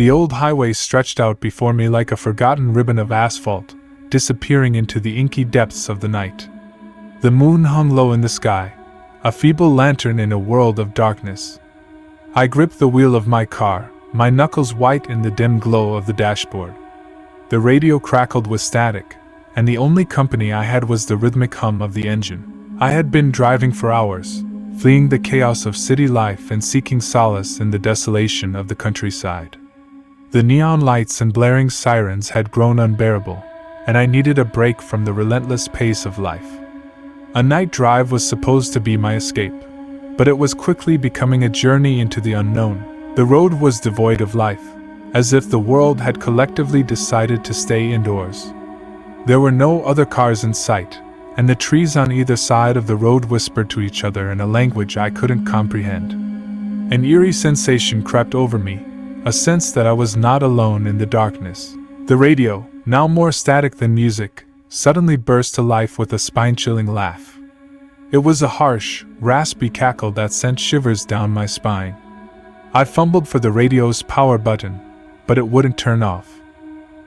The old highway stretched out before me like a forgotten ribbon of asphalt, disappearing into the inky depths of the night. The moon hung low in the sky, a feeble lantern in a world of darkness. I gripped the wheel of my car, my knuckles white in the dim glow of the dashboard. The radio crackled with static, and the only company I had was the rhythmic hum of the engine. I had been driving for hours, fleeing the chaos of city life and seeking solace in the desolation of the countryside. The neon lights and blaring sirens had grown unbearable, and I needed a break from the relentless pace of life. A night drive was supposed to be my escape, but it was quickly becoming a journey into the unknown. The road was devoid of life, as if the world had collectively decided to stay indoors. There were no other cars in sight, and the trees on either side of the road whispered to each other in a language I couldn't comprehend. An eerie sensation crept over me, a sense that I was not alone in the darkness. The radio, now more static than music, suddenly burst to life with a spine-chilling laugh. It was a harsh, raspy cackle that sent shivers down my spine. I fumbled for the radio's power button, but it wouldn't turn off.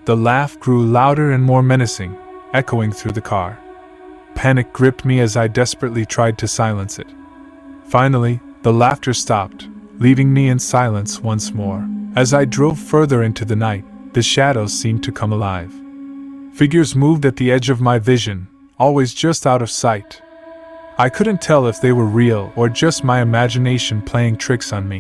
The laugh grew louder and more menacing, echoing through the car. Panic gripped me as I desperately tried to silence it. Finally, the laughter stopped, leaving me in silence once more. As I drove further into the night, the shadows seemed to come alive. Figures moved at the edge of my vision, always just out of sight. I couldn't tell if they were real or just my imagination playing tricks on me.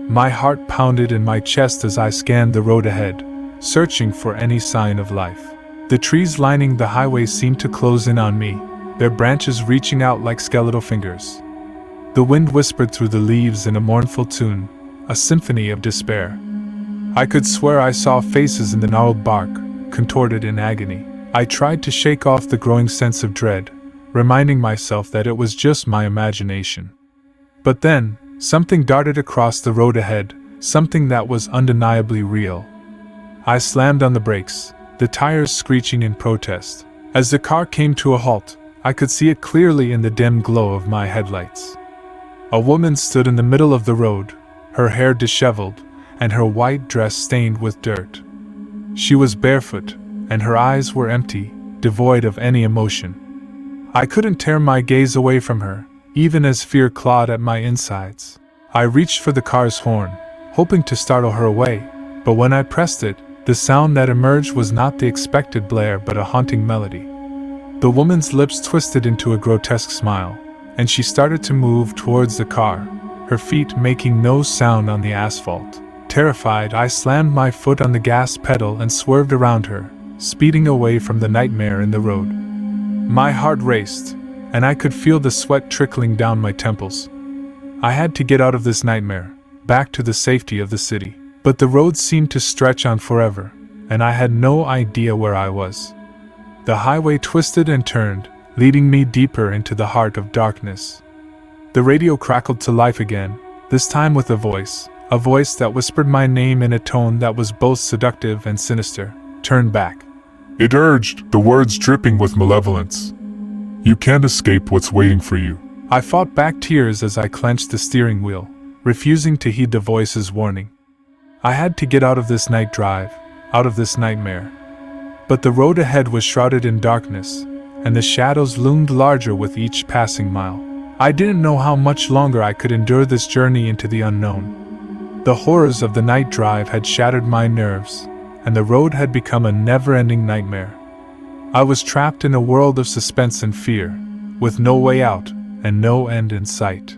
My heart pounded in my chest as I scanned the road ahead, searching for any sign of life. The trees lining the highway seemed to close in on me, their branches reaching out like skeletal fingers. The wind whispered through the leaves in a mournful tune, a symphony of despair. I could swear I saw faces in the gnarled bark, contorted in agony. I tried to shake off the growing sense of dread, reminding myself that it was just my imagination. But then, something darted across the road ahead, something that was undeniably real. I slammed on the brakes, the tires screeching in protest. As the car came to a halt, I could see it clearly in the dim glow of my headlights. A woman stood in the middle of the road, her hair disheveled, and her white dress stained with dirt. She was barefoot, and her eyes were empty, devoid of any emotion. I couldn't tear my gaze away from her, even as fear clawed at my insides. I reached for the car's horn, hoping to startle her away, but when I pressed it, the sound that emerged was not the expected blare but a haunting melody. The woman's lips twisted into a grotesque smile, and she started to move towards the car, her feet making no sound on the asphalt. Terrified, I slammed my foot on the gas pedal and swerved around her, speeding away from the nightmare in the road. My heart raced, and I could feel the sweat trickling down my temples. I had to get out of this nightmare, back to the safety of the city. But the road seemed to stretch on forever, and I had no idea where I was. The highway twisted and turned, leading me deeper into the heart of darkness. The radio crackled to life again, this time with a voice that whispered my name in a tone that was both seductive and sinister. "Turn back," it urged, the words dripping with malevolence. "You can't escape what's waiting for you." I fought back tears as I clenched the steering wheel, refusing to heed the voice's warning. I had to get out of this night drive, out of this nightmare. But the road ahead was shrouded in darkness, and the shadows loomed larger with each passing mile. I didn't know how much longer I could endure this journey into the unknown. The horrors of the night drive had shattered my nerves, and the road had become a never-ending nightmare. I was trapped in a world of suspense and fear, with no way out and no end in sight.